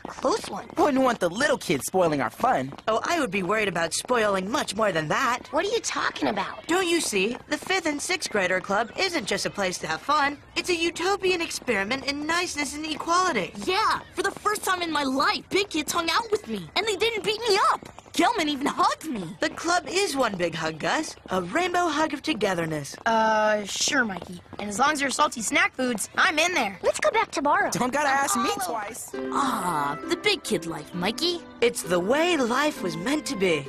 close one. Wouldn't want the little kids spoiling our fun. Oh, I would be worried about spoiling much more than that. What are you talking about? Don't you see? The 5th and 6th grader club isn't just a place to have fun. It's a utopian experiment in niceness and equality. Yeah, for the first time in my life, big kids hung out with me, and they didn't beat me up. Gelman even hugged me. The club is one big hug, Gus. A rainbow hug of togetherness. Sure, Mikey. And as long as they're salty snack foods, I'm in there. Let's go back tomorrow. Don't gotta ask me twice. Ah, the big kid life, Mikey. It's the way life was meant to be.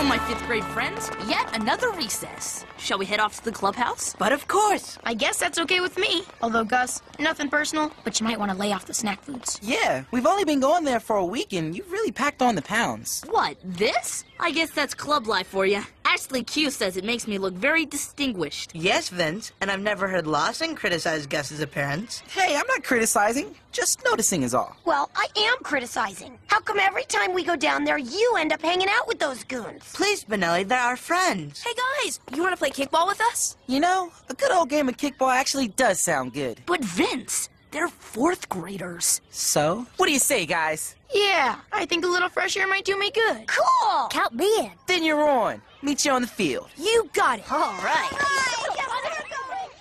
My 5th grade friends, yet another recess. Shall we head off to the clubhouse? But of course. I guess that's okay with me. Although, Gus, nothing personal, but you might want to lay off the snack foods. Yeah, we've only been going there for a week and you've really packed on the pounds. What, this? I guess that's club life for you. Ashley Q says it makes me look very distinguished. Yes, Vince, and I've never heard Lawson criticize Gus's appearance. Hey, I'm not criticizing, just noticing is all. Well, I am criticizing. How come every time we go down there, you end up hanging out with those goons? Please, Benelli, they're our friends. Hey guys, you want to play kickball with us? You know, a good old game of kickball actually does sound good. But Vince, they're 4th graders. So, what do you say, guys? Yeah, I think a little fresh air might do me good. Cool! Count me in. Then you're on. Meet you on the field. You got it. All right.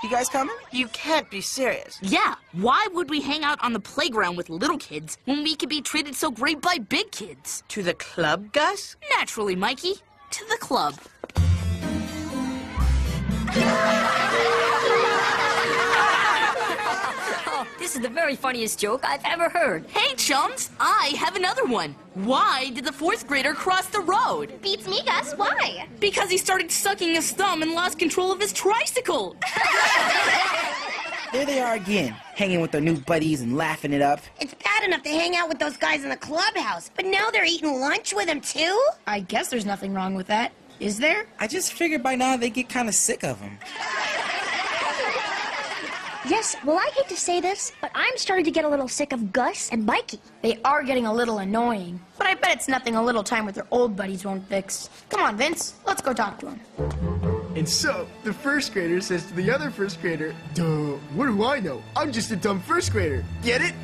You guys coming? You can't be serious. Yeah, why would we hang out on the playground with little kids when we could be treated so great by big kids? To the club, Gus? Naturally, Mikey. To the club. Oh, this is the very funniest joke I've ever heard. Hey, chums, I have another one. Why did the 4th grader cross the road? Beats me, Gus. Why? Because he started sucking his thumb and lost control of his tricycle. There they are again, hanging with their new buddies and laughing it up. It's bad enough to hang out with those guys in the clubhouse, but now they're eating lunch with him, too? I guess there's nothing wrong with that. Is there? I just figured by now they get kind of sick of him. Yes, well, I hate to say this, but I'm starting to get a little sick of Gus and Mikey. They are getting a little annoying, but I bet it's nothing a little time with their old buddies won't fix. Come on, Vince, let's go talk to him. And so, the 1st grader says to the other 1st grader, duh, what do I know? I'm just a dumb 1st grader. Get it?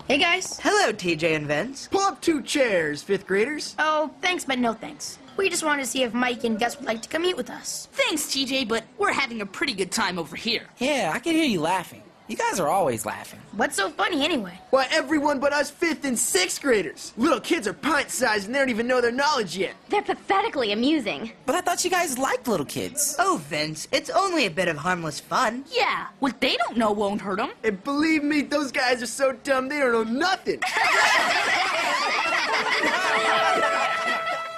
Hey, guys. Hello, TJ and Vince. Pull up 2 chairs, 5th graders. Oh, thanks, but no thanks. We just wanted to see if Mike and Gus would like to come eat with us. Thanks, TJ, but we're having a pretty good time over here. Yeah, I can hear you laughing. You guys are always laughing. What's so funny anyway? Why, everyone but us 5th and 6th graders. Little kids are pint-sized and they don't even know their knowledge yet. They're pathetically amusing. But I thought you guys liked little kids. Oh, Vince, it's only a bit of harmless fun. Yeah, what they don't know won't hurt them. And believe me, those guys are so dumb they don't know nothing.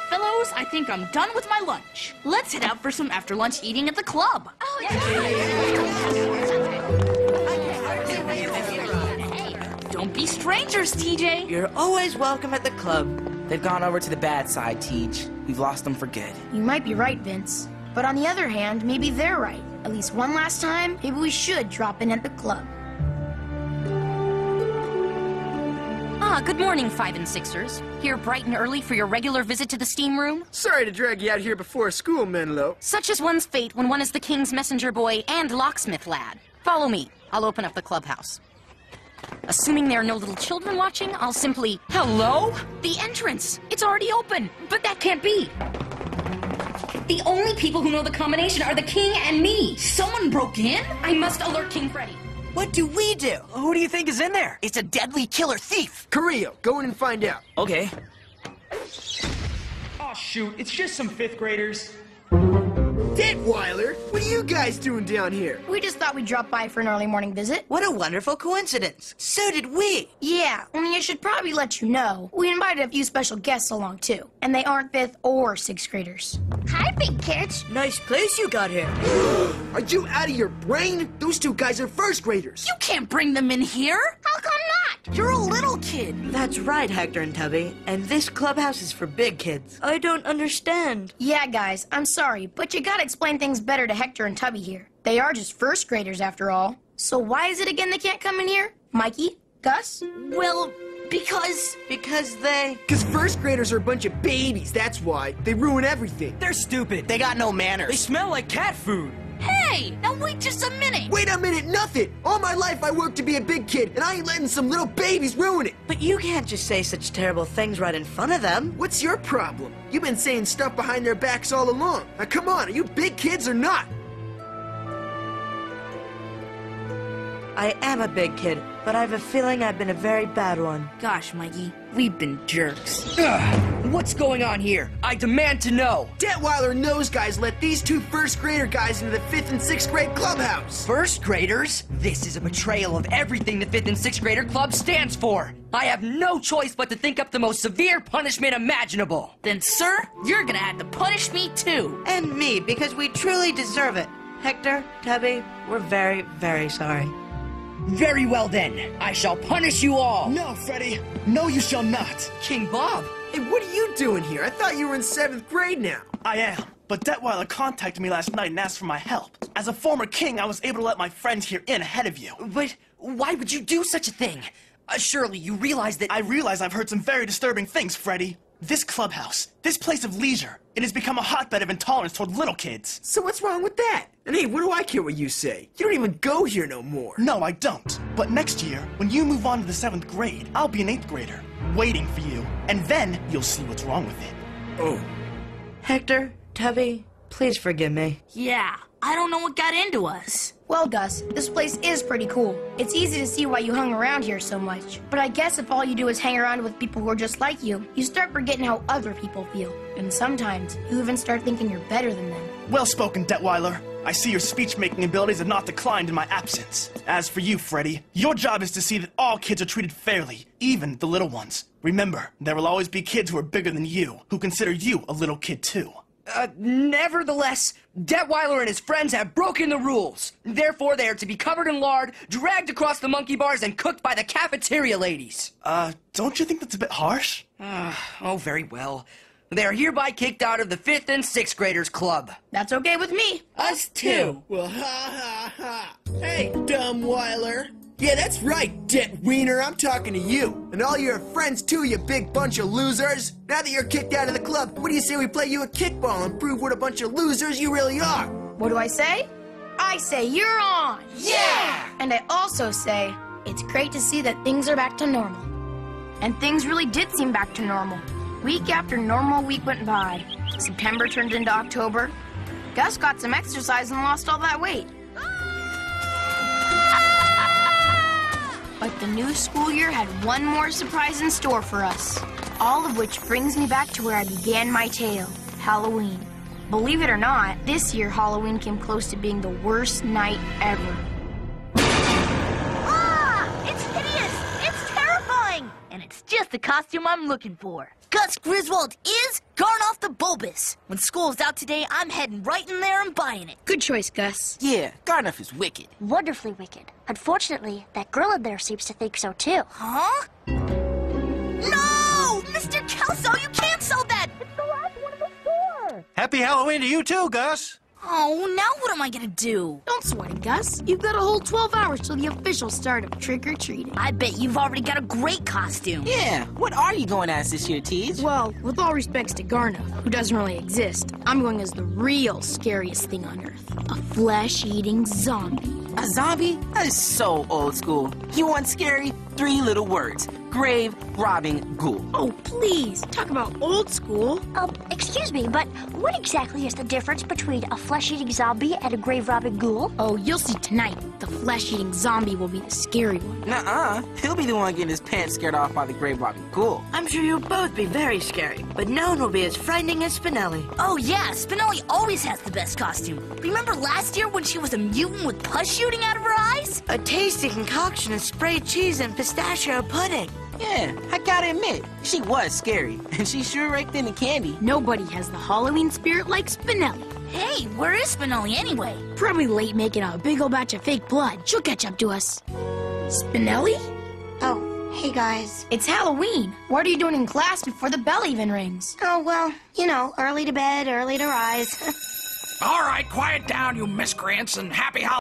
Fellows, I think I'm done with my lunch. Let's head out for some after-lunch eating at the club. Don't be strangers, TJ. You're always welcome at the club. They've gone over to the bad side, Tej. We've lost them for good. You might be right, Vince. But on the other hand, maybe they're right. At least one last time, maybe we should drop in at the club. Good morning, 5 and 6ers. Here bright and early for your regular visit to the steam room. Sorry to drag you out here before school, Menlo. Such is one's fate when one is the king's messenger boy and locksmith lad. Follow me. I'll open up the clubhouse. Assuming there are no little children watching, I'll simply... Hello? The entrance! It's already open! But that can't be! The only people who know the combination are the king and me! Someone broke in? I must alert King Freddy. What do we do? Who do you think is in there? It's a deadly killer thief. Carrillo, go in and find out. Okay. Oh, shoot, it's just some 5th graders. Detweiler, what are you guys doing down here? We just thought we'd drop by for an early morning visit. What a wonderful coincidence. So did we. Yeah, only I should probably let you know. We invited a few special guests along, too. And they aren't 5th or 6th graders. Hi, big kids. Nice place you got here. Are you out of your brain? Those 2 guys are 1st graders. You can't bring them in here. How come not? You're a little kid. That's right, Hector and Tubby. And this clubhouse is for big kids. I don't understand. Yeah, guys, I'm sorry, but you gotta explain things better to Hector and Tubby here. They are just first graders after all. So why is it again they can't come in here? Mikey? Gus? Well, because they... Because first graders are a bunch of babies, that's why. They ruin everything. They're stupid. They got no manners. They smell like cat food. Hey, now wait just a minute. Wait a minute, nothing! All my life I worked to be a big kid, and I ain't letting some little babies ruin it! But you can't just say such terrible things right in front of them. What's your problem? You've been saying stuff behind their backs all along. Now come on, are you big kids or not? I am a big kid, but I have a feeling I've been a very bad one. Gosh, Mikey, we've been jerks. What's going on here? I demand to know. Detweiler and those guys let these two first grader guys into the 5th and 6th grade clubhouse. First graders? This is a betrayal of everything the 5th and 6th grader club stands for. I have no choice but to think up the most severe punishment imaginable. Then, sir, you're gonna have to punish me too. And me, because we truly deserve it. Hector, Tubby, we're very, very sorry. Very well then, I shall punish you all. No, Freddy. No, you shall not. King Bob. Hey, what are you doing here? I thought you were in 7th grade now. I am, but Detweiler contacted me last night and asked for my help. As a former king, I was able to let my friends here in ahead of you. But why would you do such a thing? Surely you realize that... I realize I've heard some very disturbing things, Freddy. This clubhouse, this place of leisure, it has become a hotbed of intolerance toward little kids. So what's wrong with that? And hey, what do I care what you say? You don't even go here no more. No, I don't. But next year, when you move on to the 7th grade, I'll be an 8th grader, waiting for you. And then you'll see what's wrong with it. Oh. Hector, Tubby, please forgive me. Yeah, I don't know what got into us. Well, Gus, this place is pretty cool. It's easy to see why you hung around here so much. But I guess if all you do is hang around with people who are just like you start forgetting how other people feel. And sometimes, you even start thinking you're better than them. Well spoken, Detweiler. I see your speech-making abilities have not declined in my absence. As for you, Freddy, your job is to see that all kids are treated fairly, even the little ones. Remember, there will always be kids who are bigger than you, who consider you a little kid too. Nevertheless, Detweiler and his friends have broken the rules. Therefore, they are to be covered in lard, dragged across the monkey bars, and cooked by the cafeteria ladies. Don't you think that's a bit harsh? Oh, very well. They are hereby kicked out of the 5th and 6th graders club. That's okay with me. Us too. Well, ha ha ha. Hey, Dumbweiler. Yeah, that's right, Det Wiener. I'm talking to you. And all your friends too, you big bunch of losers. Now that you're kicked out of the club, what do you say we play you a kickball and prove what a bunch of losers you really are? What do I say? I say you're on. Yeah! And I also say it's great to see that things are back to normal. And things really did seem back to normal. Week after normal week went by. September turned into October. Gus got some exercise and lost all that weight. But the new school year had one more surprise in store for us. All of which brings me back to where I began my tale, Halloween. Believe it or not, this year Halloween came close to being the worst night ever. It's hideous! It's terrifying! And it's just the costume I'm looking for. Gus Griswold is Garnoff the Bulbous. When school's out today, I'm heading right in there and buying it. Good choice, Gus. Yeah, Garnoff is wicked. Wonderfully wicked. Unfortunately, that girl in there seems to think so too. Huh? No! Mr. Kelso, you can't sell that! It's the last one in the store! Happy Halloween to you too, Gus. Oh, now what am I gonna do? Don't sweat it, Gus. You've got a whole 12 hours till the official start of trick-or-treating. I bet you've already got a great costume. Yeah, what are you going as this year, Teej? Well, with all respects to Garnoff, who doesn't really exist, I'm going as the real scariest thing on Earth. A flesh-eating zombie. A zombie? That is so old school. You want scary? 3 little words. Grave-robbing ghoul. Oh, please. Talk about old school. Excuse me, but what exactly is the difference between a flesh-eating zombie and a grave-robbing ghoul? Oh, you'll see tonight. The flesh-eating zombie will be the scary one. Nuh-uh. He'll be the one getting his pants scared off by the grave-robbing ghoul. I'm sure you'll both be very scary, but no one will be as frightening as Spinelli. Oh yeah, Spinelli always has the best costume. Remember last year when she was a mutant with pus shooting out of her eyes? A tasty concoction of sprayed cheese and pistachio pudding. Yeah, I gotta admit, she was scary, and she sure raked in the candy. Nobody has the Halloween spirit like Spinelli. Hey, where is Spinelli anyway? Probably late making a big old batch of fake blood. She'll catch up to us. Spinelli? Oh, hey guys. It's Halloween. What are you doing in class before the bell even rings? Oh, well, you know, early to bed, early to rise. All right, quiet down, you miscreants, and happy holidays.